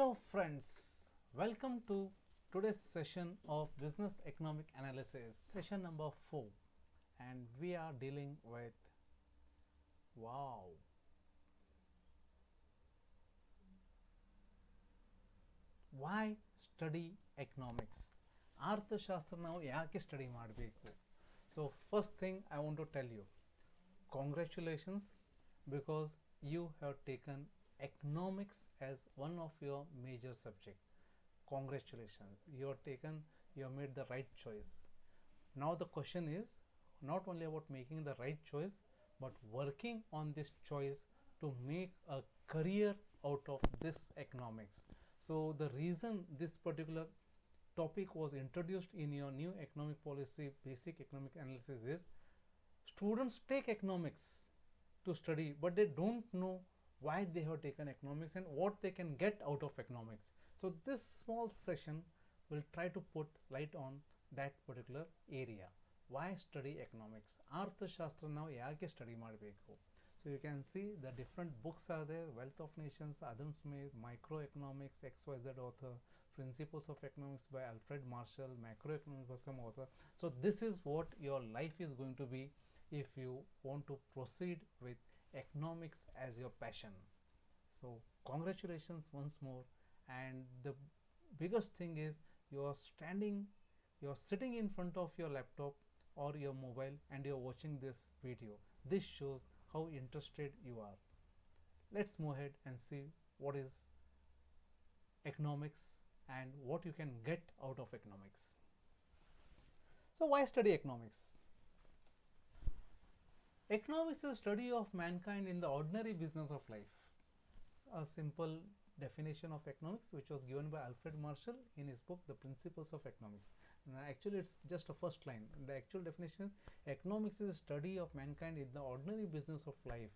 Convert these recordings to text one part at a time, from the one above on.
Hello friends, welcome to today's session of Business Economic Analysis, session number 4, and we are dealing with why study economics? ಅರ್ಥಶಾಸ್ತ್ರ ನಾವು ಯಾಕೆ study ಮಾಡಬೇಕು? So first thing I want to tell you, congratulations, because you have taken economics as one of your major subject. Congratulations, you have made the right choice. Now the question is not only about making the right choice, but working on this choice to make a career out of this economics. So the reason this particular topic was introduced in your new economic policy basic economic analysis is students take economics to study, but they don't know why they have taken economics and what they can get out of economics. So this small session will try to put light on that particular area. Why study economics? ಅರ್ಥಶಾಸ್ತ್ರ ನಾವು ಯಾಕೆ study ಮಾಡಬೇಕು? So you can see the different books are there: Wealth of Nations, Adam Smith; Microeconomics, XYZ author; Principles of Economics by Alfred Marshall; Macroeconomics by some author. So this is what your life is going to be if you want to proceed with economics as your passion. So congratulations once more, and the biggest thing is you are sitting in front of your laptop or your mobile and you are watching this video. This shows how interested you are. Let's move ahead and see what is economics and what you can get out of economics. So why study economics? Economics is a study of mankind in the ordinary business of life. A simple definition of economics which was given by Alfred Marshall in his book The Principles of Economics. Actually it's just a first line. The actual definition is economics is a study of mankind in the ordinary business of life,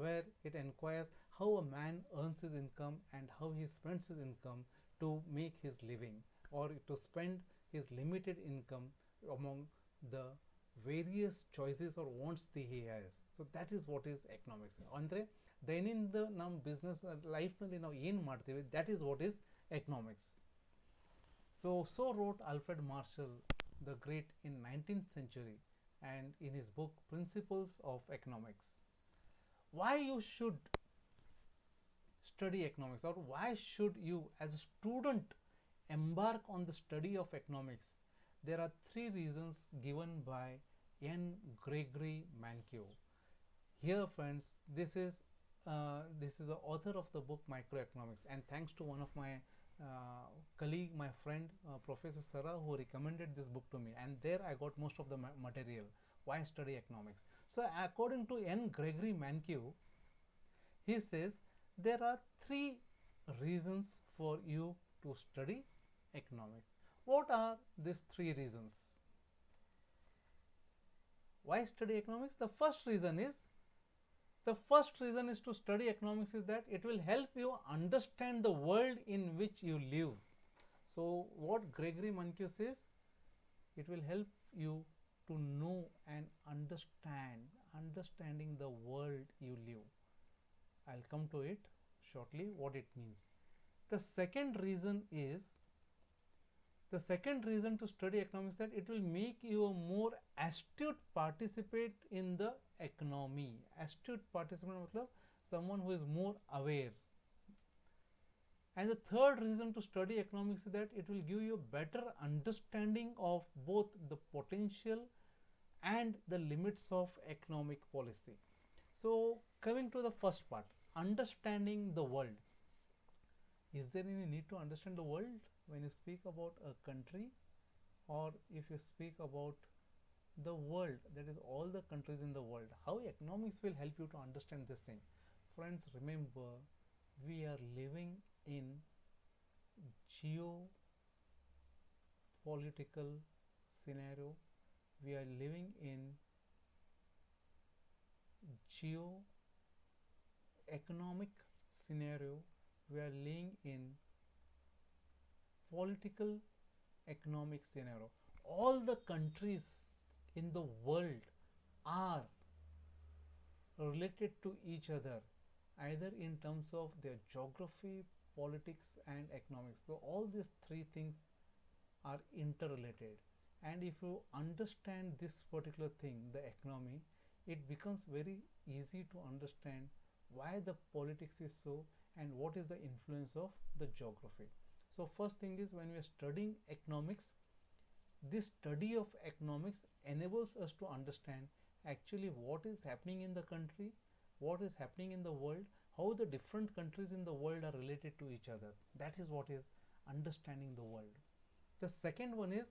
where it inquires how a man earns his income and how he spends his income to make his living, or to spend his limited income among the various choices or wants that he has. So that is what is economics. Andre ದೈನಿಂದ ನಮ್ಮ business ಲೈಫ್ನಲ್ಲಿ ನಾವು ಏನು ಮಾಡ್ತೀವಿ, that is what is economics. So wrote Alfred Marshall the Great in 19th century, and in his book Principles of Economics. Why you should study economics, or why should you as a student embark on the study of economics? There are 3 reasons given by N. Gregory Mankiw. Here friends, this is the author of the book Microeconomics, and thanks to one of my colleague, my friend, Professor Sarah, who recommended this book to me, and there I got most of the material. Why study economics? So according to N. Gregory Mankiw, he says there are 3 reasons for you to study economics. What are these 3 reasons? Why study economics? The first reason is to study economics is that it will help you understand the world in which you live. So what Gregory Mankiw says, it will help you to know and understanding the world you live. I'll come to it shortly what it means. The second reason to study economics that it will make you a more astute participant in the economy. Astute participant means someone who is more aware. And the third reason to study economics is that it will give you better understanding of both the potential and the limits of economic policy. So coming to the first part, understanding the world. Is there any need to understand the world when you speak about a country, or if you speak about the world, that is all the countries in the world? How economics will help you to understand this thing? Friends, remember, we are living in geopolitical scenario. We are living in geo-economic scenario. We are living in political economic scenario. All the countries in the world are related to each other, either in terms of their geography, politics, and economics. So all these three things are interrelated, and if you understand this particular thing, the economy, it becomes very easy to understand why the politics is so and what is the influence of the geography. So first thing is, when we are studying economics, this study of economics enables us to understand actually what is happening in the country, what is happening in the world, how the different countries in the world are related to each other. That is what is understanding the world. The second one is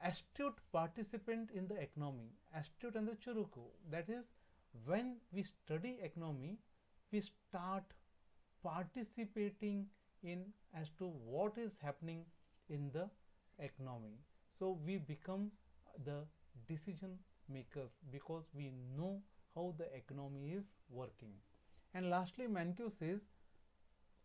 astute participant in the economy, astute and the churuku. That is, when we study economy, we start participating in as to what is happening in the economy. So we become the decision makers because we know how the economy is working. And lastly, Mankiw says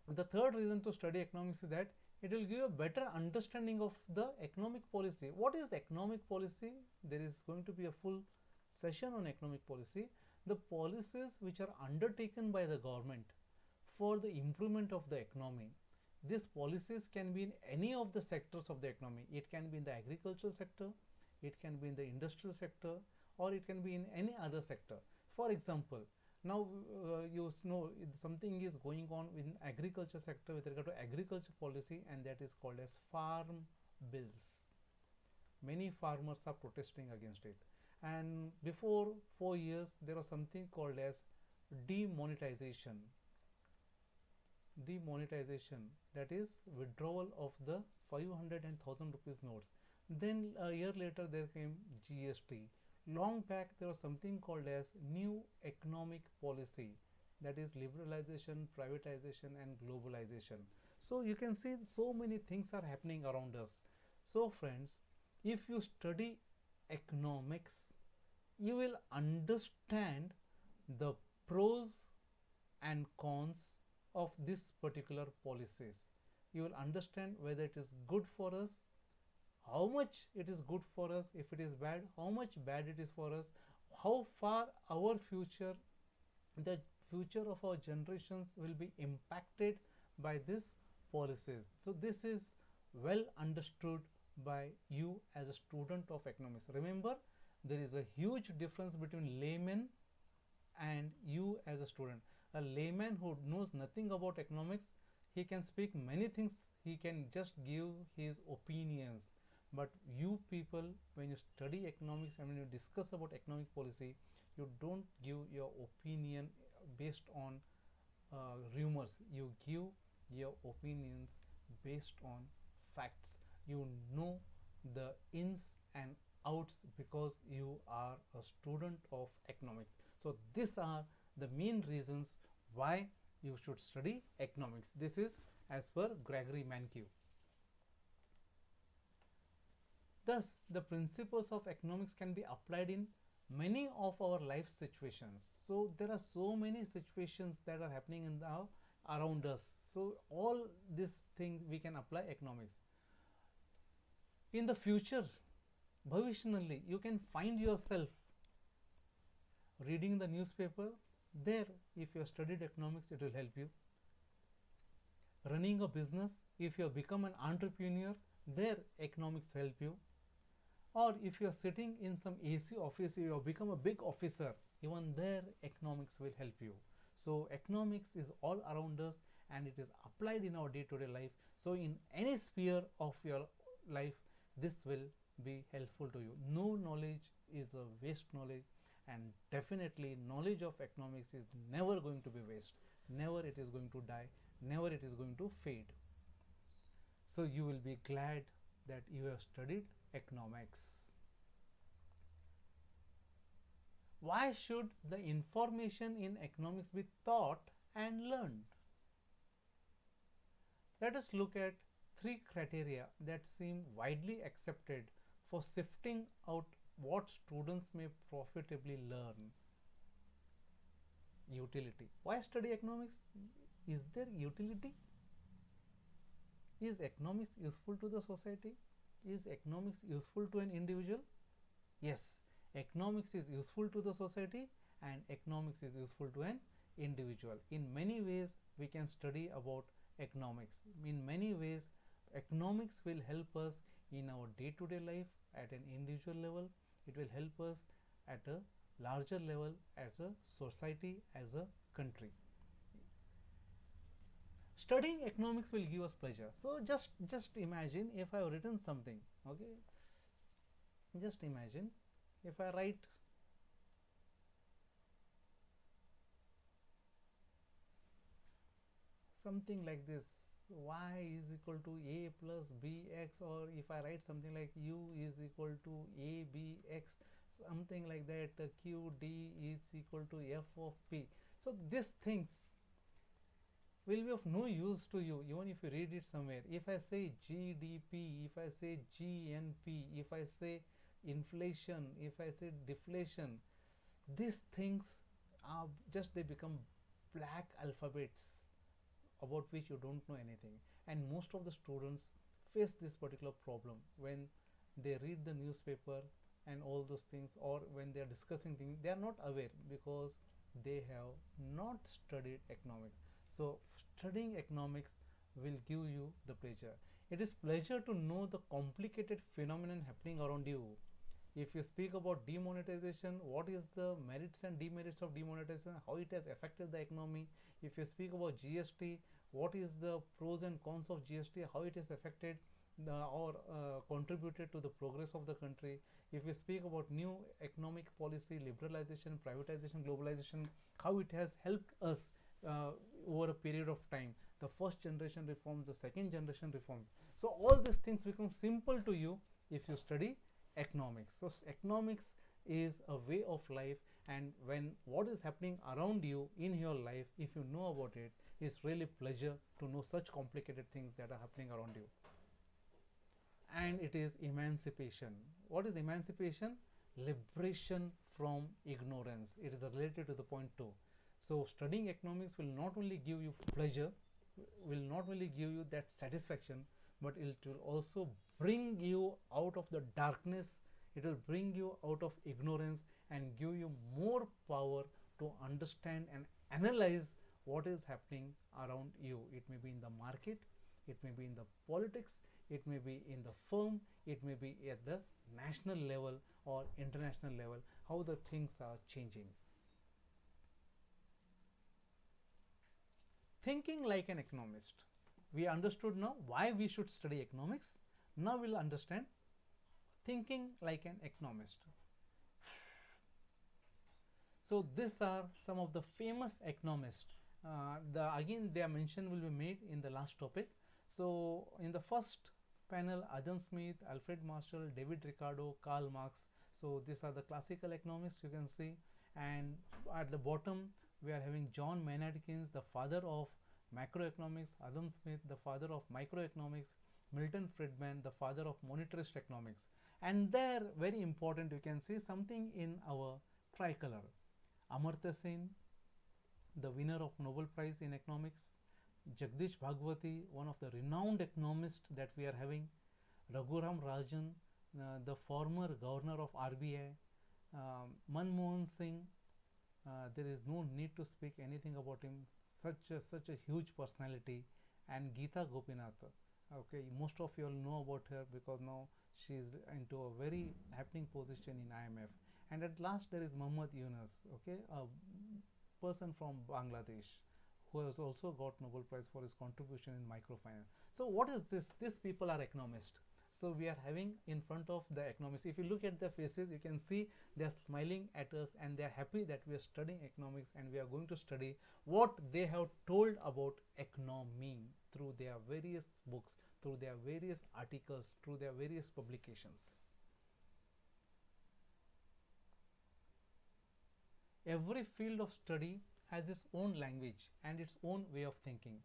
the third reason to study economics is that it will give a better understanding of the economic policy. What is economic policy? There is going to be a full session on economic policy. The policies which are undertaken by the government for the improvement of the economy. These policies can be in any of the sectors of the economy. It can be in the agricultural sector, it can be in the industrial sector, or it can be in any other sector. For example, now you know something is going on in agriculture sector with regard to agriculture policy, and that is called as farm bills. Many farmers are protesting against it, and before 4 years there was something called as demonetization. Demonetization, that is withdrawal of the 500 and 1000 rupees notes. Then a year later there came GST. Long back there was something called as new economic policy, that is liberalization, privatization, and globalization. So you can see so many things are happening around us. So friends, if you study economics, you will understand the pros and cons of this particular policies. You will understand whether it is good for us, how much it is good for us. If it is bad, how much bad it is for us, how far our future, the future of our generations will be impacted by these policies. So this is well understood by you as a student of economics. Remember, there is a huge difference between layman and you as a student. A layman who knows nothing about economics, he can speak many things, he can just give his opinions. But you people, when you study economics and when you discuss about economic policy, you don't give your opinion based on rumors. You give your opinions based on facts. You know the ins and outs because you are a student of economics. So these are the main reasons why you should study economics. This is as per Gregory Mankiw. Thus, the principles of economics can be applied in many of our life situations. So there are so many situations that are happening in the around us. So all these things we can apply economics. In the future, bhavishnali, you can find yourself reading the newspaper. There, if you have studied economics, it will help you. Running a business, if you have become an entrepreneur, there economics help you. Or if you are sitting in some AC office, you have become a big officer, even there economics will help you. So economics is all around us and it is applied in our day-to-day life. So in any sphere of your life, this will be helpful to you. No knowledge is a waste knowledge, and definitely knowledge of economics is never going to be waste. Never it is going to die, never it is going to fade. So you will be glad that you have studied economics. Why should the information in economics be taught and learned? Let us look at 3 criteria that seem widely accepted for sifting out what students may profitably learn. Utility. Why study economics? Is there utility? Is economics useful to the society? Is economics useful to an individual? Yes, economics is useful to the society and economics is useful to an individual. In many ways we can study about economics. In many ways economics will help us in our day-to-day life at an individual level. It will help us at a larger level as a society, as a country. Studying economics will give us pleasure. So just imagine if I have written something. Okay, just imagine if I write something like this: y is equal to a plus bx, or if I write something like u is equal to a bx, something like that, q d is equal to f of p. So these things will be of no use to you even if you read it somewhere. If I say GDP, if I say GNP, if I say inflation, if I say deflation, these things are just, they become black alphabets about which you don't know anything. And most of the students face this particular problem when they read the newspaper and all those things, or when they are discussing things, they are not aware because they have not studied economics. So studying economics will give you the pleasure. It is pleasure to know the complicated phenomenon happening around you. If you speak about demonetization, what is the merits and demerits of demonetization, how it has affected the economy. If you speak about GST, what is the pros and cons of GST, how it has affected or contributed to the progress of the country. If you speak about new economic policy, liberalization, privatization, globalization, how it has helped us over a period of time, the first generation reforms, the second generation reforms. So all these things become simple to you if you study economics. So economics is a way of life, and when what is happening around you in your life, if you know about it, it's really pleasure to know such complicated things that are happening around you. And it is emancipation. What is emancipation? Liberation from ignorance. It is related to the point 2. So studying economics will not only give you pleasure, will not only give you that satisfaction, but it will also bring you out of the darkness. It will bring you out of ignorance and give you more power to understand and analyze what is happening around you. It may be in the market, it may be in the politics, it may be in the firm, it may be at the national level or international level, how the things are changing. Thinking like an economist. We understood now why we should study economics. Now we'll understand thinking like an economist. So these are some of the famous economists. Again, their mention will be made in the last topic. So in the first panel, Adam Smith, Alfred Marshall, David Ricardo, Karl Marx. So these are the classical economists you can see. And at the bottom, we are having John Maynard Keynes, the father of macroeconomics, Adam Smith, the father of microeconomics, Milton Friedman, the father of monetarist economics. And there, very important, you can see something in our tricolor. Amartya Sen, the winner of Nobel Prize in economics, Jagdish Bhagwati, one of the renowned economists that we are having, Raghuram Rajan, the former governor of RBI, Manmohan Singh, there is no need to speak anything about him, such a huge personality, and Geeta Gopinath. Okay, most of you all know about her because now she is into a very happening position in IMF. And at last there is Muhammad Yunus, okay, a person from Bangladesh who has also got Nobel Prize for his contribution in microfinance. So what is this? These people are economists. So we are having in front of the economists. If you look at their faces, you can see they are smiling at us and they are happy that we are studying economics and we are going to study what they have told about economy through their various books, through their various articles, through their various publications. Every field of study has its own language and its own way of thinking.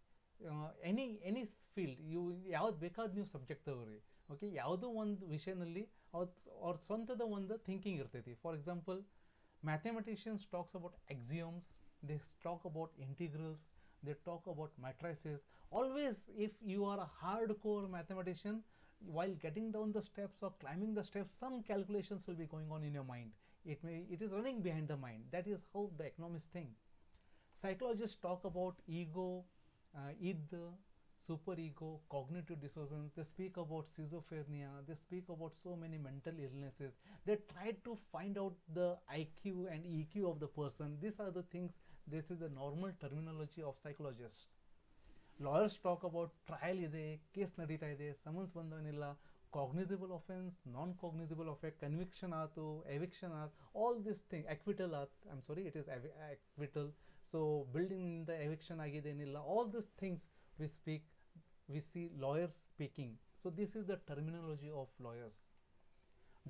Any field, you ಯಾವ್ದು ಬೇಕಾದ ನೀವು subject ತಗೋರಿ, okay, ಯಾವುದೋ ಒಂದು ವಿಷಯದಲ್ಲಿ ಅವ್ರ ಸ್ವಂತದ ಒಂದು thinking ಇರ್ತೈತಿ. For example, mathematicians talks about axioms, they talk about integrals, they talk about matrices. Always, if you are a hardcore mathematician, while getting down the steps or climbing the steps, some calculations will be going on in your mind. It is running behind the mind. That is how the economists think. Psychologists talk about ego, id, superego, cognitive dissonance. They speak about schizophrenia. They speak about so many mental illnesses. They try to find out the IQ and EQ of the person. These are the things. This is the normal terminology of psychologists. Lawyers talk about trial ಇದೆ, case ನಡೀತಾ ಇದೆ, summons ಬಂದವನಿಲ್ಲ, cognizable offense, non-cognizable offense, conviction ಆಯ್ತು, eviction ಆಯ್ತು, all this thing, acquittal ಆಯ್ತು, I'm sorry, it is acquittal. So building the eviction ಆಗಿದೆ ಏನಿಲ್ಲ, all these things we speak, we see lawyers speaking. So this is the terminology of lawyers.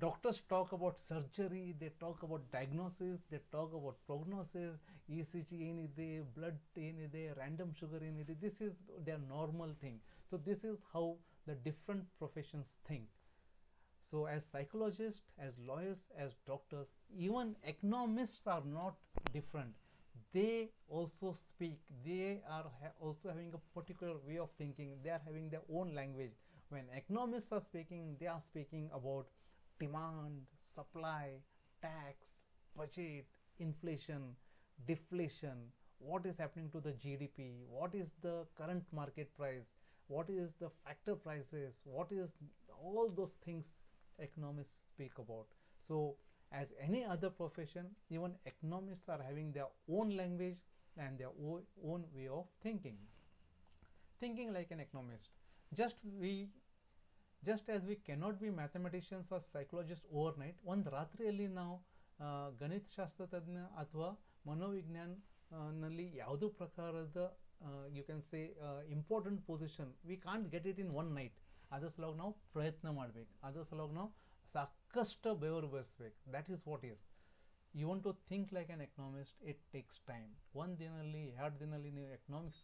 Doctors talk about surgery, they talk about diagnosis, they talk about prognosis, ECG ಏನಿದೆ, blood ಏನಿದೆ, random sugar ಏನಿದೆ, this is their normal thing. So this is how the different professions think. So as psychologists, as lawyers, as doctors, even economists are not different. They also speak, they are also having a particular way of thinking, they are having their own language. When economists are speaking, they are speaking about demand, supply, tax, budget, inflation, deflation, what is happening to the GDP, what is the current market price, what is the factor prices, what is all those things economists speak about. So as any other profession, even economists are having their own language and their own way of thinking like an economist. Just as we cannot be mathematicians or psychologists overnight, ಒಂದು ರಾತ್ರಿಯಲ್ಲಿ ನಾವು ಗಣಿತ ಶಾಸ್ತ್ರ ತಜ್ಞ ಅಥವಾ ಮನೋವಿಜ್ಞಾನನಲ್ಲಿ ಯಾವುದೋ ಪ್ರಕಾರದ you can say important position we can't get it in one night. ಅದ್ರ ಸಲುವಾಗಿ ನಾವು ಪ್ರಯತ್ನ ಮಾಡಬೇಕು, ಅದ್ರ ಸಲುವಾಗಿ ನಾವು ಸಾಕಷ್ಟು ಬೆವರು ಬೆರೆಸ್ಬೇಕು. That is what is. You want to think like an economist, it takes time. ಒಂದು ದಿನದಲ್ಲಿ 2 ದಿನದಲ್ಲಿ ನೀವು ಎಕನಾಮಿಕ್ಸ್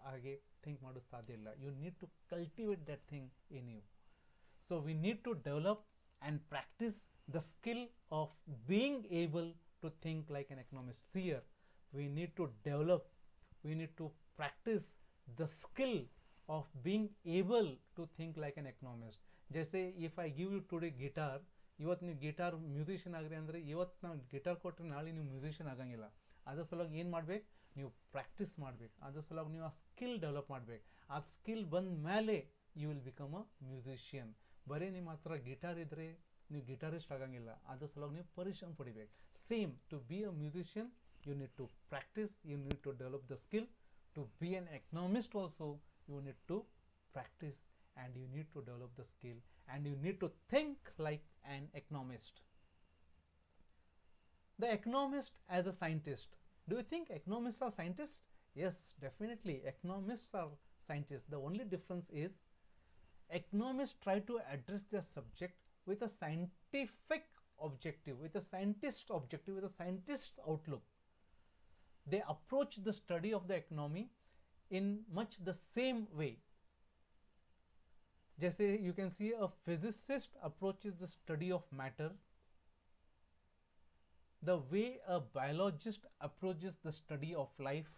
ಹಾಗೆ ಥಿಂಕ್ ಮಾಡೋದು ಸಾಧ್ಯ ಇಲ್ಲ. You need to cultivate that thing in you. So we need to develop and practice the skill of being able to think like an economist. Here we need to develop, we need to practice the skill of being able to think like an economist. जैसे if I give you today guitar, ಇವತ್ತು ನೀವು guitar musician ಆಗ್ರಿ ಅಂದರೆ ಇವತ್ತು ನಾವು guitar ಕೊಟ್ಟರೆ ನಾಳೆ ನೀವು musician ಆಗಂಗಿಲ್ಲ. ಅದ್ರ ಸಲುವಾಗಿ ಏನು ಮಾಡ್ಬೇಕು, ನೀವು ಪ್ರಾಕ್ಟೀಸ್ ಮಾಡ್ಬೇಕು. ಅದ್ರ ಸಲುವಾಗಿ ನೀವು ಆ ಸ್ಕಿಲ್ ಡೆವಲಪ್ ಮಾಡ್ಬೇಕು. ಆ ಸ್ಕಿಲ್ ಬಂದ ಮೇಲೆ you will become a musician. ಬರೀ ನಿಮ್ಮ ಹತ್ರ ಗಿಟಾರ್ ಇದ್ದರೆ ನೀವು ಗಿಟಾರಿಸ್ಟ್ ಆಗಂಗಿಲ್ಲ. ಅದ್ರ ಸಲುವಾಗಿ ನೀವು ಪರಿಶ್ರಮ ಪಡಿಬೇಕು. Same to be a musician you need to practice, you need to develop the skill. To be an economist also you need to practice and you need to develop the skill and you need to think like an economist. The economist as a scientist. Do you think economists are scientists? Yes, definitely economists are scientists. The only difference is economists try to address their subject with a scientific objective, with a scientist objective, with a scientist's outlook. They approach the study of the economy in much the same way. जैसे you can see a physicist approaches the study of matter, the way a biologist approaches the study of life.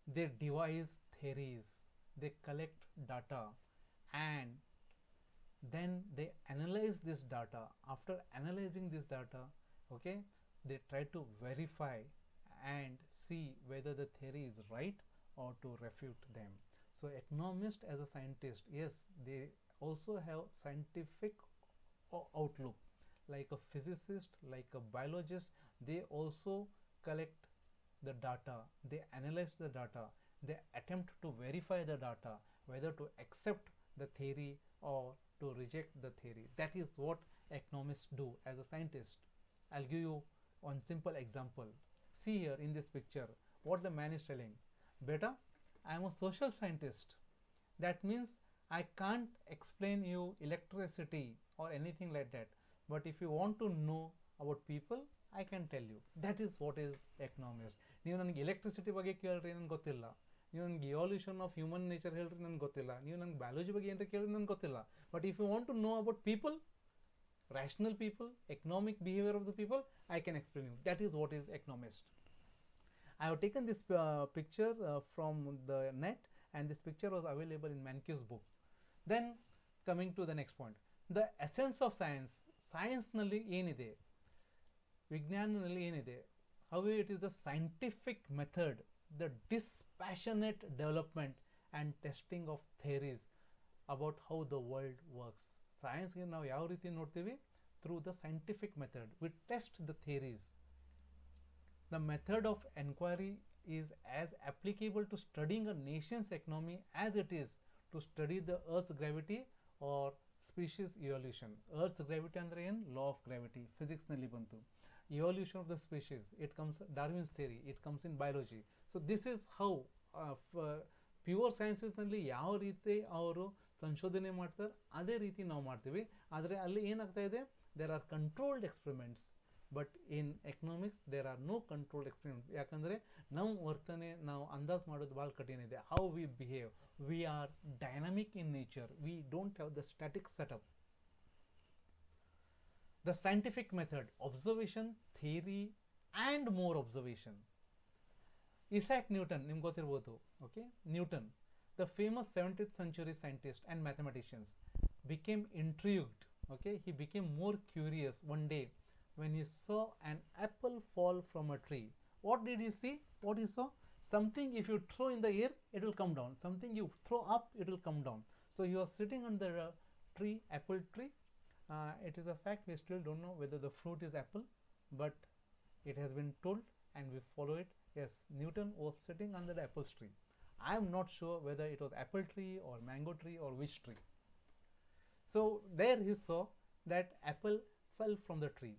They devise theories, they collect data, and then they analyze this data. After analyzing this data, okay, they try to verify and see whether the theory is right or to refute them. So economist as a scientist, yes, they also have scientific outlook. Like a physicist, like a biologist, they also collect the data, they analyze the data, they attempt to verify the data, whether to accept the theory or to reject the theory. That is what economists do as a scientist. I'll give you one simple example. See here in this picture, what the man is telling. Beta, I am a social scientist. That means I can't explain you electricity or anything like that. But if you want to know about people, I can tell you. That is what is economist. ನೀವು ನನಗೆ electricity ಬಗ್ಗೆ ಕೇಳ್ರಿ ನನಗೆ ಗೊತ್ತಿಲ್ಲ. ನೀವು ನನಗೆ evolution of human nature ಹೇಳ್ರಿ ನನಗೆ ಗೊತ್ತಿಲ್ಲ. ನೀವು ನನಗೆ ಬಯಾಲಜಿ ಬಗ್ಗೆ ಏನಾರ ಕೇಳ್ರಿ ನನಗೆ ಗೊತ್ತಿಲ್ಲ. But if you want to know about people, rational people, economic behavior of the people, I can explain you. That is what is economist. I have taken this picture from the net, and this picture was available in Mankew's book. Then coming to the next point, the essence of science. Science nalli ಏನಿದೆ, ವಿಜ್ಞಾನದಲ್ಲಿ ಏನಿದೆ, However, it is the scientific method, the dispassionate development and testing of theories about how the world works. ಸೈನ್ಸ್ಗೆ ನಾವು ಯಾವ ರೀತಿ ನೋಡ್ತೀವಿ? Through the scientific method. We test the theories. The method of inquiry is as applicable to studying a nation's economy as it is to study the Earth's gravity or species evolution. Earth's gravity ಅಂದ್ರೆ ಏನು? Law of gravity. Physics ನಲ್ಲಿ ಬಂತು. Evolution of the species. It comes Darwin's theory. It comes in biology. So this is how pure ಸೈನ್ಸಸ್ನಲ್ಲಿ ಯಾವ ರೀತಿ ಅವರು ಸಂಶೋಧನೆ ಮಾಡ್ತಾರೆ ಅದೇ ರೀತಿ ನಾವು ಮಾಡ್ತೀವಿ. ಆದರೆ ಅಲ್ಲಿ ಏನಾಗ್ತಾ ಇದೆ? There are controlled experiments. But in economics there are no controlled experiment. ಯಾಕಂದರೆ ನಮ್ಮ ವರ್ತನೆ ನಾವು ಅಂದಾಜು ಮಾಡೋದು ಭಾಳ ಕಠಿಣ ಇದೆ. How we behave, we are dynamic in nature, we don't have the static setup. The scientific method, observation, theory and more observation. Isaac Newton, ನಿಮ್ಗೆ ಗೊತ್ತಿರ್ಬೋದು. Okay, Newton, the famous 17th century scientist and mathematician, became intrigued. Okay, he became more curious one day when he saw an apple fall from a tree. What did he see? What he saw? Something if you throw in the air, it will come down. Something you throw up, it will come down. So he was sitting under a tree, apple tree. It is a fact, we still don't know whether the fruit is apple, but it has been told and we follow it. Yes, Newton was sitting under the apple tree. I am not sure whether it was apple tree or mango tree or which tree. So there he saw that apple fell from the tree.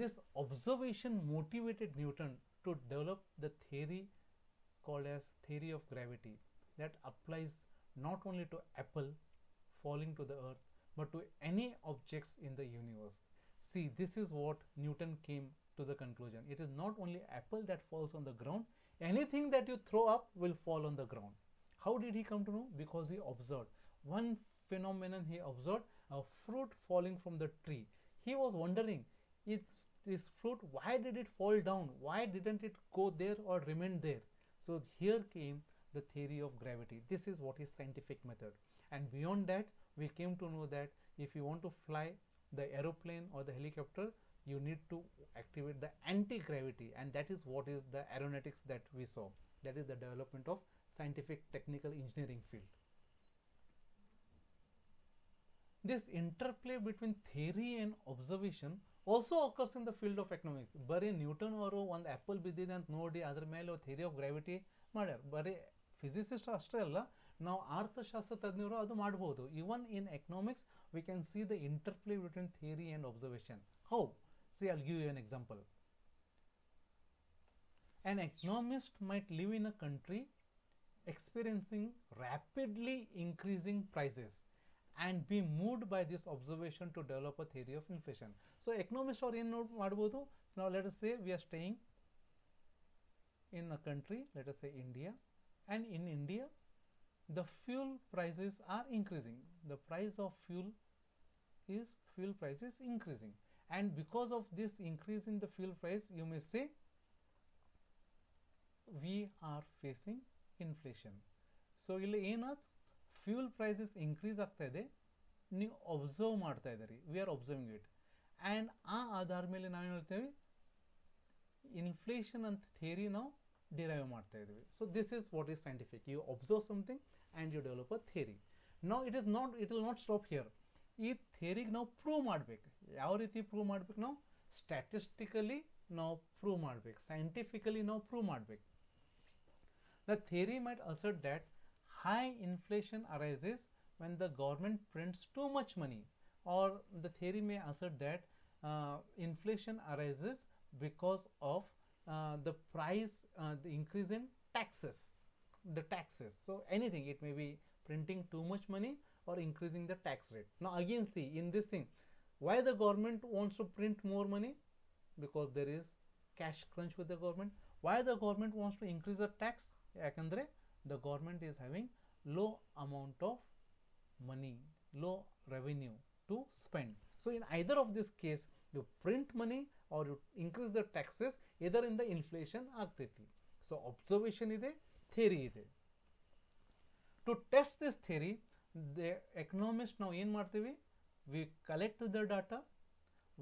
This observation motivated Newton to develop the theory called as theory of gravity that applies not only to apple falling to the earth but to any objects in the universe. See, this is what Newton came to the conclusion. It is not only apple that falls on the ground, anything that you throw up will fall on the ground. How did he come to know? Because he observed one phenomenon. He observed a fruit falling from the tree. He was wondering, is this fruit, why did it fall down? Why didn't it go there or remain there? So here came the theory of gravity. This is what is scientific method. And beyond that, we came to know that if you want to fly the aeroplane or the helicopter, you need to activate the anti-gravity, and that is what is the aeronautics that we saw. That is the development of scientific technical engineering field. This interplay between theory and observation also occurs in the field of economics. ಬರೀ Newton ಅವರು ಒಂದು apple ಬಿದ್ದಿದೆ ಅಂತ ನೋಡಿ ಅದ್ರ ಮೇಲೆ theory of gravity ಮಾಡ್ಯಾರ. ಬರೀ ಫಿಸಿಸಿಸ್ಟ್ ಅಷ್ಟೇ ಅಲ್ಲ, ನಾವು ಅರ್ಥಶಾಸ್ತ್ರ ತಜ್ಞರು ಅದು ಮಾಡ್ಬೋದು. Even in economics we can see the interplay between theory and observation. How? See, I'll give you an example. An economist might live in a country experiencing rapidly increasing prices and be moved by this observation to develop a theory of inflation. So economist or ಏನು ಮಾಡ್ಬೋದು? Now let us say we are staying in a country, let us say India, and in India the fuel prices are increasing. The price of fuel price is increasing, and because of this increase in the fuel price, you may say we are facing inflation. So ಇಲ್ಲಿ ಏನಾಯ್ತು? Fuel prices increase ಆಗ್ತಾ ಇದೆ, ನೀವು observe ಮಾಡ್ತಾ ಇದ್ದೀರಿ, we are observing it, and ಆ ಆಧಾರ ಮೇಲೆ ನಾವೇನು ಹೇಳ್ತೇವೆ? ಇನ್ಫ್ಲೇಷನ್ ಅಂತ ಥಿಯರಿ ನಾವು ಡಿರೈವ್ ಮಾಡ್ತಾ ಇದ್ದೀವಿ. So this is what is scientific. You observe something and you develop a theory. ನಾವು it will not stop here. ಈ ಥಿಯರಿಗೆ ನಾವು ಪ್ರೂವ್ ಮಾಡಬೇಕು. ಯಾವ ರೀತಿ ಪ್ರೂವ್ ಮಾಡಬೇಕು? ನಾವು ಸ್ಟ್ಯಾಟಿಸ್ಟಿಕಲಿ ನಾವು ಪ್ರೂವ್ ಮಾಡಬೇಕು, ಸೈಂಟಿಫಿಕಲಿ ನಾವು ಪ್ರೂವ್ ಮಾಡಬೇಕು. The theory might assert that high inflation arises when the government prints too much money, or the theory may assert that inflation arises because of the price, the increase in taxes, so anything, it may be printing too much money or increasing the tax rate. Now again, see, in this thing, why the government wants to print more money? Because there is cash crunch with the government. Why the government wants to increase the tax? ಯಾಕಂದ್ರೆ the government is having low amount of money, low revenue to spend. So in either of this case, you print money or you increase the taxes, either in the inflation ಆಗ್ತೈತಿ. So observation ಇದೆ, theory ಇದೆ. To test this theory, the economist ನಾವು ಏನು ಮಾಡ್ತೀವಿ? We collect the data,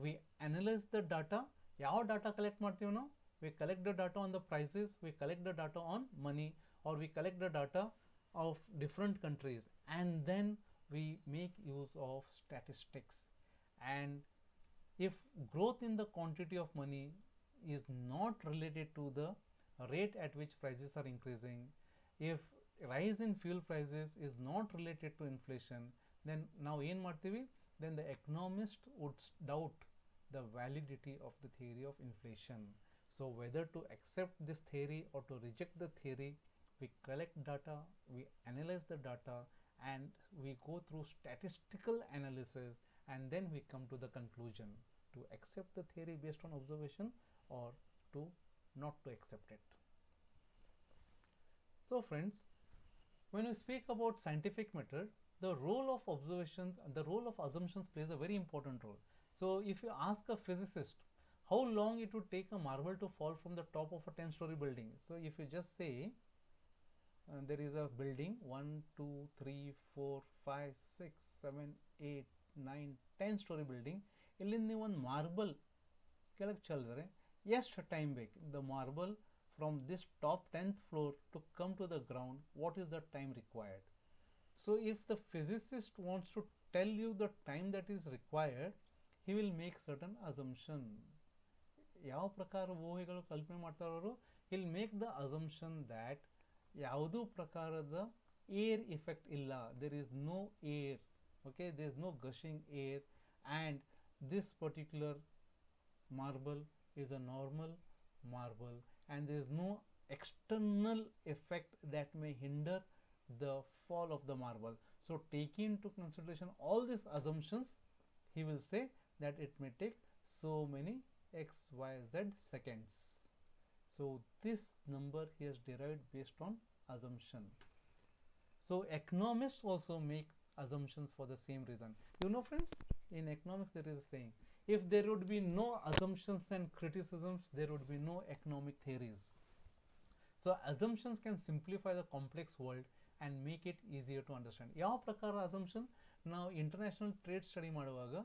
we analyze the data. ಯಾವ data collect ಮಾಡ್ತೀವಿ ನಾವು? We collect the data on the prices, we collect the data on money, or we collect the data of different countries, and then we make use of statistics. And if growth in the quantity of money is not related to the rate at which prices are increasing, if rise in fuel prices is not related to inflation, then now ಏನು ಮಾಡ್ತೀವಿ, then the economist would doubt the validity of the theory of inflation. So whether to accept this theory or to reject the theory, we collect data, we analyze the data, and we go through statistical analysis, and then we come to the conclusion to accept the theory based on observation or to not to accept it. So friends, when we speak about scientific method, the role of observations and the role of assumptions plays a very important role. So if you ask a physicist how long it would take a marble to fall from the top of a 10-story building, so if you just say there is a building 1, 2, 3, 4, 5, 6, 7, 8, 9, 10-story building, ಇಲ್ಲಿಂದ ನೀವು ಒಂದು marble ಕೆಳಗೆ ಚೆಲ್ಲಿದ್ರೆ ಎಷ್ಟು time ಬೇಕು, the marble from this top 10th floor to come to the ground, what is the time required? So if the physicist wants to tell you the time that is required, he will make certain assumption. ಯಾವ ಪ್ರಕಾರ ಊಹೆಗಳು ಕಲ್ಪನೆ ಮಾಡ್ತಾರೋ, he'll make the assumption that ಯಾವುದೂ ಪ್ರಕಾರದ air effect ಇಲ್ಲ, there is no air, okay, there is no gushing air, and this particular marble is a normal marble, and there is no external effect that may hinder the fall of the marble. So taking into consideration all these assumptions, he will say that it may take so many xyz seconds. So this number he has derived based on assumption. So economists also make assumptions for the same reason. You know friends, in economics there is a saying, if there would be no assumptions and criticisms, there would be no economic theories. So assumptions can simplify the complex world and make it easier to understand. ಯಾವ ಪ್ರಕಾರ assumption? ನಾವು international trade study ಮಾಡುವಾಗ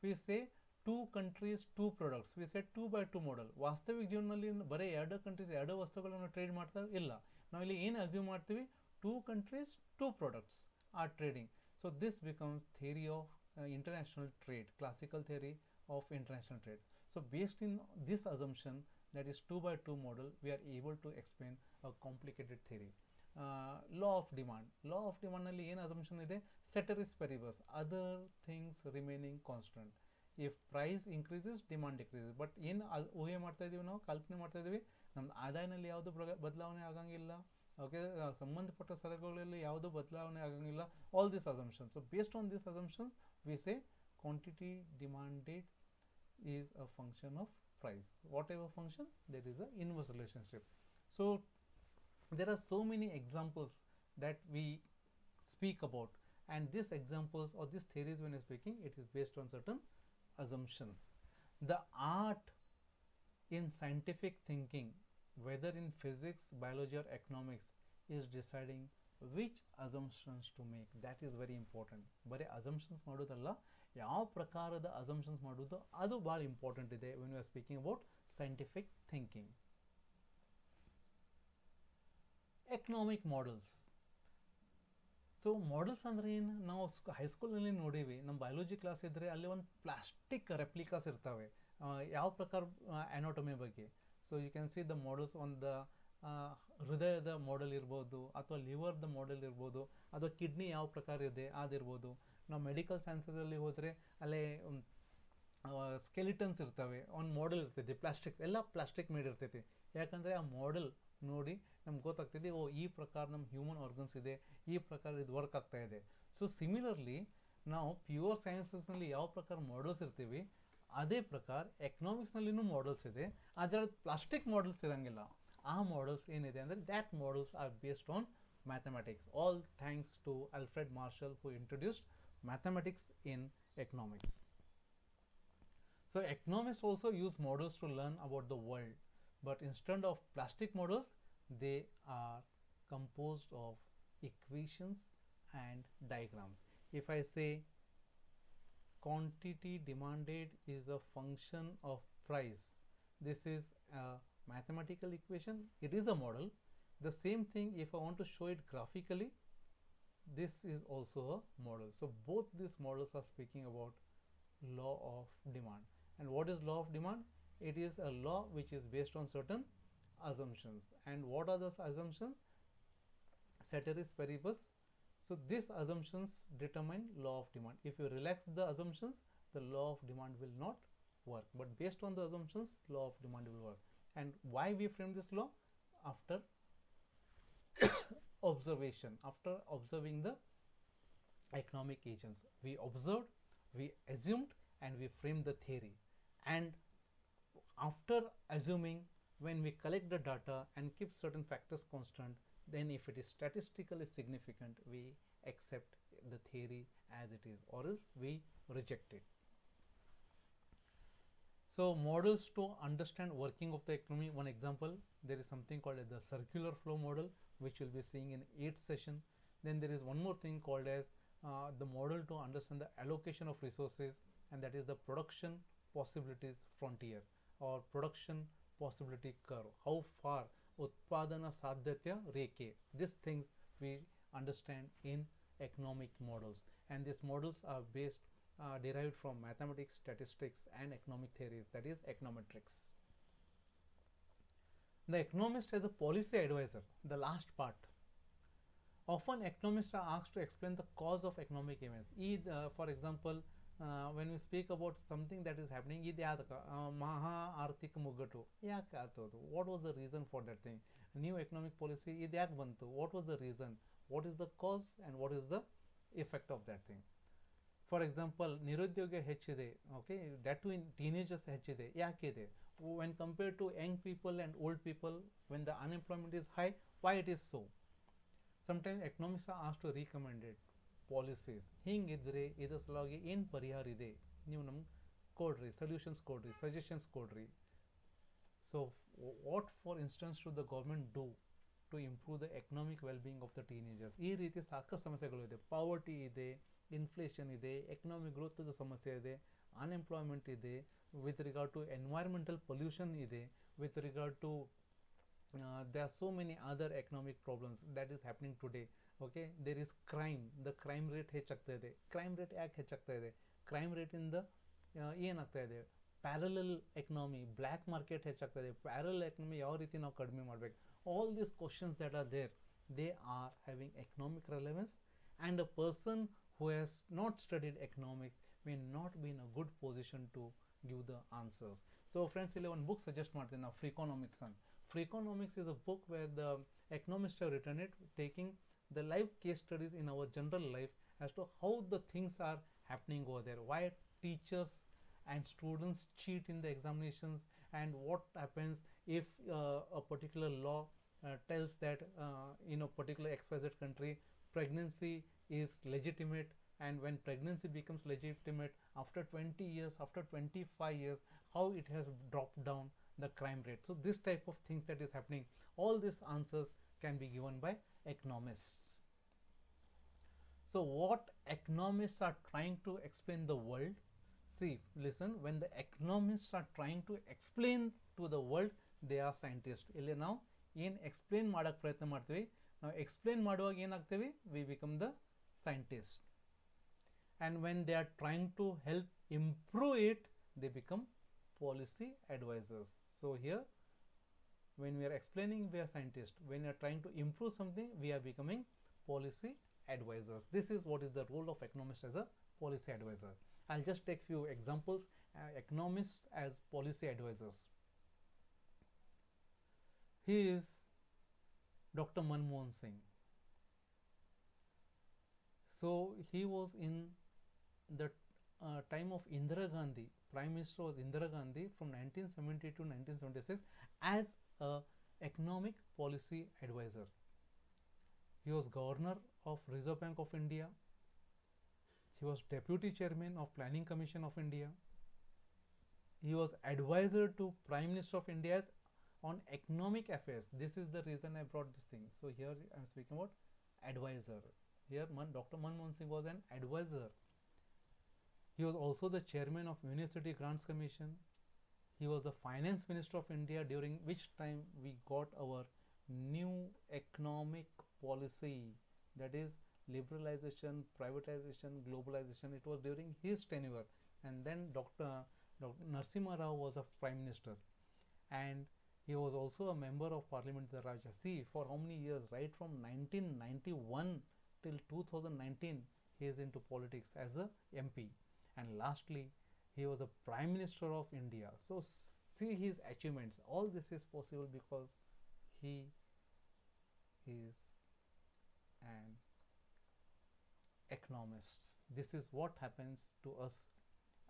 we say 2 countries 2 products, we say 2 by 2 model. ವಾಸ್ತವಿಕ ಜೀವನದಲ್ಲಿ ಬರೀ 2 countries 2 ವಸ್ತುಗಳನ್ನು trade ಮಾಡ್ತಾರೆ ಇಲ್ಲ, ನಾವು ಇಲ್ಲಿ ಏನು ಅಸ್ಯೂಮ್ ಮಾಡ್ತೀವಿ, 2 countries 2 products are trading. So this becomes theory of international trade, classical theory of international trade. So based in this assumption, that is 2 by 2 model, we are able to explain a complicated theory. Law of demand. Law of demand ನಲ್ಲಿ ಏನು assumption ಇದೆ, ceteris paribus, other things remaining constant. If price increases, demand decreases. But ಏನು ಊಹೆ ಮಾಡ್ತಾ ಇದೀವಿ, ನಾವು ಕಲ್ಪನೆ ಮಾಡ್ತಾ ಇದೀವಿ, ನಮ್ಮ ಆದಾಯನಲ್ಲಿ ಯಾವುದು ಬದಲಾವಣೆ ಆಗಂಗಿಲ್ಲ, ಓಕೆ, ಸಂಬಂಧಪಟ್ಟ ಸರಕುಗಳಲ್ಲಿ ಯಾವುದು ಬದಲಾವಣೆ ಆಗಂಗಿಲ್ಲ, all these assumptions. So based on these assumptions, we say quantity demanded is a function of price. Whatever function, there is a inverse relationship. So there are so many examples that we speak about, and these examples or these theories when you're speaking, it is based on certain assumptions. The art in scientific thinking, whether in physics, biology or economics, is deciding which assumptions to make. That is very important. ಬರೀ assumptions ಮಾಡೋದಲ್ಲ, ಯಾವ ಪ್ರಕಾರದ assumptions ಮಾಡೋದು ಅದು ಭಾಳ important ಇದೆ when we are speaking about scientific thinking. Economic models. So models ಅಂದರೆ ಏನು, ನಾವು ಹೈಸ್ಕೂಲ್ನಲ್ಲಿ ನೋಡೀವಿ, ನಮ್ಮ ಬಯಾಲಜಿ ಕ್ಲಾಸ್ ಇದ್ದರೆ ಅಲ್ಲಿ ಒಂದು ಪ್ಲಾಸ್ಟಿಕ್ ರೆಪ್ಲಿಕಾಸ್ ಇರ್ತವೆ ಯಾವ ಪ್ರಕಾರ ಅನಾಟಮಿ ಬಗ್ಗೆ. So you can see the models on the ಹೃದಯದ ಮಾಡೆಲ್ ಇರ್ಬೋದು, ಅಥವಾ ಲಿವರ್ದ ಮಾಡೆಲ್ ಇರ್ಬೋದು, ಅಥವಾ ಕಿಡ್ನಿ ಯಾವ ಪ್ರಕಾರ ಇದೆ ಅದಿರ್ಬೋದು. ನಾವು ಮೆಡಿಕಲ್ ಸೈನ್ಸಲ್ಲಿ ಹೋದರೆ ಅಲ್ಲೇ ಸ್ಕೆಲಿಟನ್ಸ್ ಇರ್ತವೆ, ಒಂದು ಮಾಡೆಲ್ ಇರ್ತೈತಿ, ಪ್ಲಾಸ್ಟಿಕ್ ಎಲ್ಲ ಪ್ಲಾಸ್ಟಿಕ್ ಮೇಡ್ ಇರ್ತೈತಿ. ಯಾಕಂದರೆ ಆ ಮಾಡೆಲ್ ನೋಡಿ ನಮ್ಗೆ ಗೊತ್ತಾಗ್ತದೆ, ಓ ಈ ಪ್ರಕಾರ ನಮ್ಮ ಹ್ಯೂಮನ್ ಆರ್ಗನ್ಸ್ ಇದೆ, ಈ ಪ್ರಕಾರ ಇದು ವರ್ಕ್ ಆಗ್ತಾ ಇದೆ. ಸೊ ಸಿಮಿಲರ್ಲಿ ನಾವು ಪ್ಯೂರ್ ಸೈನ್ಸಸ್ನಲ್ಲಿ ಯಾವ ಪ್ರಕಾರ ಮಾಡೆಲ್ಸ್ ಇರ್ತೀವಿ, ಅದೇ ಪ್ರಕಾರ ಎಕನಾಮಿಕ್ಸ್ನಲ್ಲಿನೂ ಮಾಡೆಲ್ಸ್ ಇದೆ, ಅದರ ಪ್ಲಾಸ್ಟಿಕ್ ಮಾಡೆಲ್ಸ್ ಇರೋಂಗಿಲ್ಲ. ಆ ಮಾಡೆಲ್ಸ್ ಏನಿದೆ ಅಂದರೆ that models are based on mathematics, all thanks to Alfred Marshall, who introduced mathematics in economics. So economists also use models to learn about the world, but instead of plastic models, they are composed of equations and diagrams. If I say quantity demanded is a function of price, this is a mathematical equation, it is a model. The same thing, if I want to show it graphically, this is also a model. So both these models are speaking about law of demand. And what is law of demand? It is a law which is based on certain assumptions. And what are those assumptions? Ceteris paribus. So these assumptions determine law of demand. If you relax the assumptions, the law of demand will not work. But based on the assumptions, law of demand will work. And why we frame this law? After observation, after observing the economic agents, we observed, we assumed, and we framed the theory. And after assuming, when we collect the data and keep certain factors constant, then if it is statistically significant, we accept the theory as it is, or else we reject it. So models to understand working of the economy. One example, there is something called as the circular flow model, which we'll be seeing in 8th session. Then there is one more thing called as the model to understand the allocation of resources, and that is the production possibilities frontier or production possibility curve. How far utpadana sadhyatya rekhe. These things we understand in economic models, and these models are derived from mathematics, statistics, and economic theories, that is econometrics. The economist as a policy advisor, the last part. Often economists are asked to explain the cause of economic events. For example, when we speak about something that is happening, maha arthik mugatu, what was the reason for that thing? New economic policy, what was the reason? What is the cause and what is the effect of that thing? For example, nirudyogya ಹೆಚ್ಚಿದೆ, okay, that too in teenagers ಹೆಚ್ಚಿದೆ, ಯಾಕಿದೆ? When compared to young people and old people, when the unemployment is high, why it is so? Sometimes economists are asked to recommend it policies. ಹಿಂಗಿದ್ರೆ ಇದರ ಸಲುವಾಗಿ ಏನು ಪರಿಹಾರ ಇದೆ, ನೀವು ನಮ್ಗೆ ಕೊಡ್ರಿ, solutions ಕೊಡ್ರಿ, suggestions ಕೊಡ್ರಿ. So what for instance should the government do to improve the economic well-being of the teenagers? ಈ ರೀತಿ ಸಾಕಷ್ಟು ಸಮಸ್ಯೆಗಳು ಇದೆ. ಪಾವರ್ಟಿ ಇದೆ, ಇನ್ಫ್ಲೇಷನ್ ಇದೆ, ಎಕನಾಮಿಕ್ ಗ್ರೋತ್ ಸಮಸ್ಯೆ ಇದೆ, ಅನ್ಎಂಪ್ಲಾಯ್ಮೆಂಟ್ ಇದೆ, with regard to environmental pollution ಇದೆ, with regard to there are so many other economic problems that is happening today. Okay, there is crime, the crime rate ಹೆಚ್ಚಾಗ್ತಾ ಇದೆ. Crime rate ಯಾಕೆ ಹೆಚ್ಚಾಗ್ತಾ ಇದೆ? Crime rate ಇಂದ ಏನಾಗ್ತಾ ಇದೆ? ಪ್ಯಾರಲಲ್ ಎಕನಾಮಿ, ಬ್ಲ್ಯಾಕ್ ಮಾರ್ಕೆಟ್ ಹೆಚ್ಚಾಗ್ತಾ ಇದೆ. ಪ್ಯಾರಲಲ್ ಎಕನಾಮಿ ಯಾವ ರೀತಿ ನಾವು ಕಡಿಮೆ ಮಾಡಬೇಕು? All these questions that are there, they are having economic relevance, and a person who has not studied economics may not be in a good position to give the answers. So friends, ಇಲ್ಲಿ ಒಂದು book suggest ಮಾಡ್ತೀನಿ ನಾವು, Freakonomics ಅಂತ. Freakonomics is a book where the economists have written it, taking the live case studies in our general life as to how the things are happening over there, why teachers and students cheat in the examinations, and what happens if a particular law tells that in a particular XYZ country pregnancy is legitimate, and when pregnancy becomes legitimate after 20 years, after 25 years, how it has dropped down the crime rate. So this type of things that is happening, all these answers can be given by economists. So what economists are trying to explain the world? See, listen, when the economists are trying to explain to the world, they are scientists. ಇಲ್ಲಿ ನಾವು ಏನು explain ಮಾಡೋಕ್ಕೆ ಪ್ರಯತ್ನ ಮಾಡ್ತೀವಿ, ನಾವು explain ಮಾಡುವಾಗ ಏನಾಗ್ತೀವಿ, we become the scientist. And when they are trying to help improve it, they become policy advisors. So here, when we are explaining, we are scientists. When we are trying to improve something, we are becoming policy advisors. This is what is the role of economist as a policy advisor. I'll just take few examples. Economists as policy advisors. He is Dr. Manmohan Singh. So he was in the time of Indira Gandhi. Prime Minister was Indira Gandhi from 1970 to 1976 as a economic policy advisor. He was governor of Reserve Bank of India. He was deputy chairman of Planning Commission of India. He was advisor to Prime Minister of India on economic affairs. This is the reason I brought this thing. So here I am speaking about advisor. Here Dr. Manmohan Singh was an advisor. He was also the chairman of University Grants Commission. He was the finance minister of India, during which time we got our new economic policy, that is liberalization, privatization, globalization. It was during his tenure. And then Dr. Narasimha Rao was a prime minister, and he was also a member of parliament in the Rajya. See, for how many years? Right from 1991 till 2019, he is into politics as a MP. And lastly, he was a prime minister of India. So see his achievements. All this is possible because he is an economist. This is what happens to us.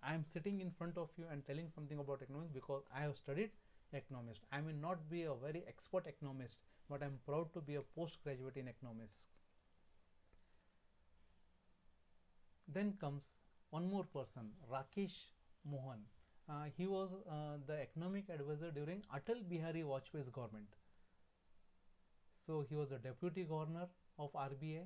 I am sitting in front of you and telling something about economics because I have studied economist. I may not be a very expert economist, but I am proud to be a postgraduate in economics. Then comes one more person, Rakesh Mohan. He was the economic advisor during Atal Bihari Vajpayee's government. So he was the deputy governor of RBI.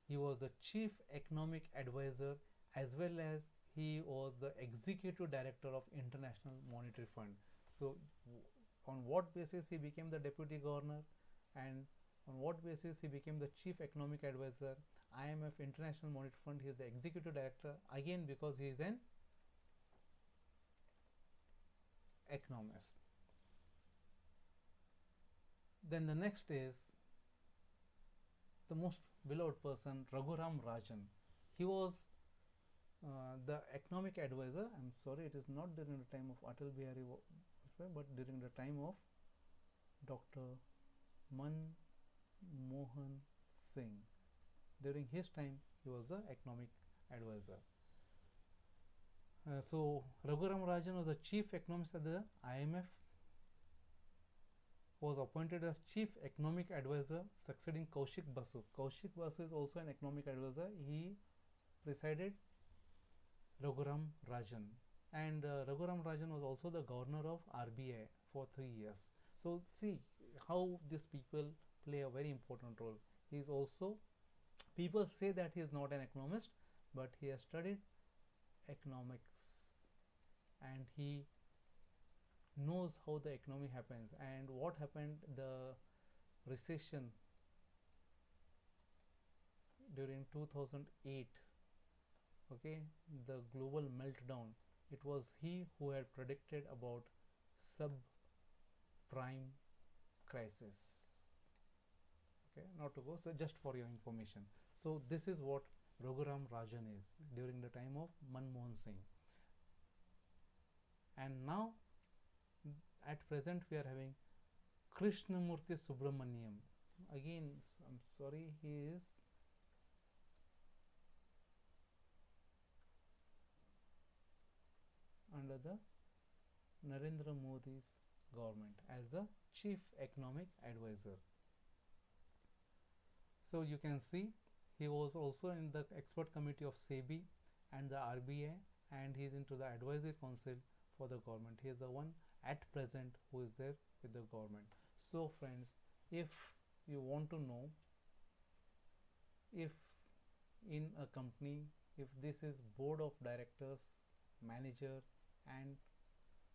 He was the chief economic advisor, as well as he was the executive director of International Monetary Fund. So on what basis he became the deputy governor, and on what basis he became the chief economic advisor? IMF, International Monetary Fund, he is the executive director, again because he is an economist. Then the next is the most beloved person, Raghuram Rajan. He was the economic advisor. I'm sorry, it is not during the time of Atal Bihari Vajpayee, but during the time of Dr. Manmohan Singh. During his time, he was the economic advisor. So Raghuram Rajan was the chief economist at the IMF, was appointed as chief economic advisor, succeeding Kaushik Basu. Kaushik Basu is also an economic advisor. He preceded Raghuram Rajan, and Raghuram Rajan was also the governor of RBI for 3 years. So see how these people play a very important role. He is also, people say that he is not an economist, but he has studied economics and he knows how the economy happens and what happened, the recession during 2008, okay, the global meltdown. It was he who had predicted about subprime crisis. Okay, not to go, so just for your information. So this is what Raghuram Rajan is during the time of Manmohan Singh. And now at present we are having Krishnamurti Subramaniam. Again, I'm sorry, he is under the Narendra Modi's government as the chief economic advisor. So you can see he was also in the expert committee of SEBI and the RBI, and he is into the advisory council for the government. He is the one at present who is there with the government. So friends, if you want to know if in a company, if this is board of directors, manager, and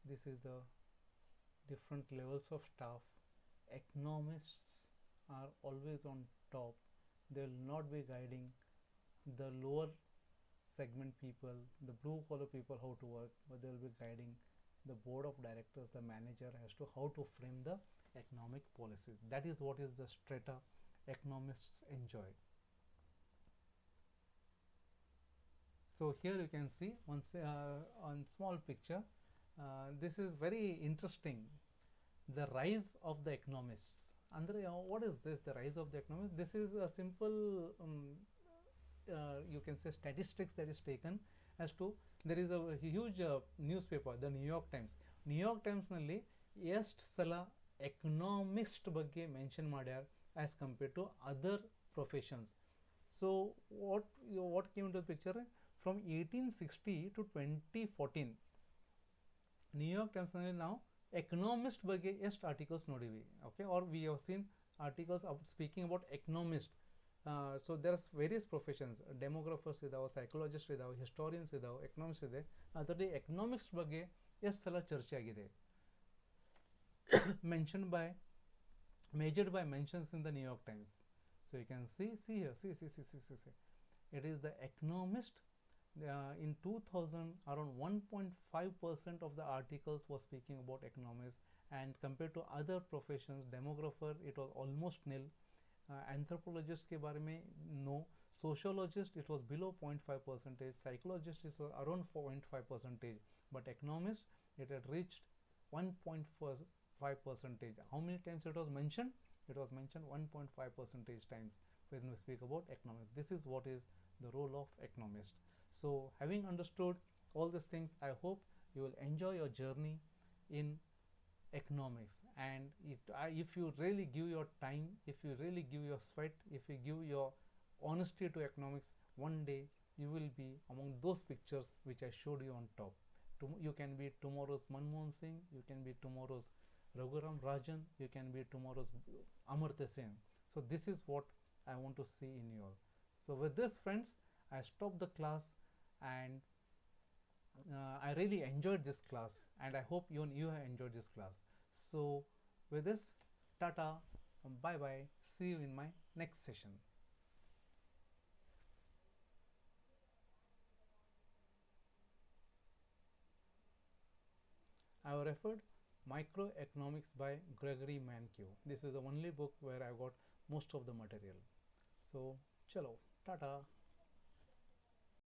this is the different levels of staff, economists are always on top. They will not be guiding the lower segment people, the blue collar people how to work, but they will be guiding the board of directors, the manager, as to how to frame the economic policies. That is what is the strata economists enjoy. So here you can see on small picture, this is very interesting, the rise of the economists. Andre, what is this, the rise of the economists? This is a simple you can say statistics that is taken as to, there is a huge newspaper, the New York Times. New York Times ನಲ್ಲಿ ಎಷ್ಟು ಸಲ economist ಬಗ್ಗೆ mention ಮಾಡ್ಯಾರ as compared to other professions. So what came into the picture, from 1860 to 2014 New York Times ನಲ್ಲಿ ನಾವು economist ಬಗ್ಗೆ ಎಷ್ಟು articles ನೋಡಿವಿ, okay, or we have seen articles of speaking about economist. So there are various professions, demographers ಇದಾವೆ, psychologists ಇದಾವೆ, historians ಇದಾವೆ, economists ಇದೆ. ಅದರಲ್ಲಿ economics ಬಗ್ಗೆ ಎಷ್ಟು ಸಲ ಚರ್ಚೆ ಆಗಿದೆ. mentioned by Measured by mentions in the New York Times. So you can see here, see. It is the Economist. In 2000, around 1.5% of the articles was speaking about economics, and compared to other professions, demographer, it was almost nil. Anthropologist के बारे में no. Sociologist, it was below 0.5%. Psychologist is around 0.5%. But economist, it had reached 1.5%. How many times it was mentioned? It was mentioned 1.5% times when we speak about economics. This is what is the role of economist. So having understood all these things, I hope you will enjoy your journey in economics. And if you really give your time, if you really give your sweat, if you give your honesty to economics, one day you will be among those pictures which I showed you on top. You can be tomorrow's Manmohan Singh, you can be tomorrow's Raghuram Rajan, you can be tomorrow's Amartya Sen. So this is what I want to see in you all. So with this, friends, I stop the class, and I really enjoyed this class, and I hope you have enjoyed this class. So with this, tata, bye bye, see you in my next session. I have referred Microeconomics by Gregory Mankiw. This is the only book where I got most of the material. So chalo, tata.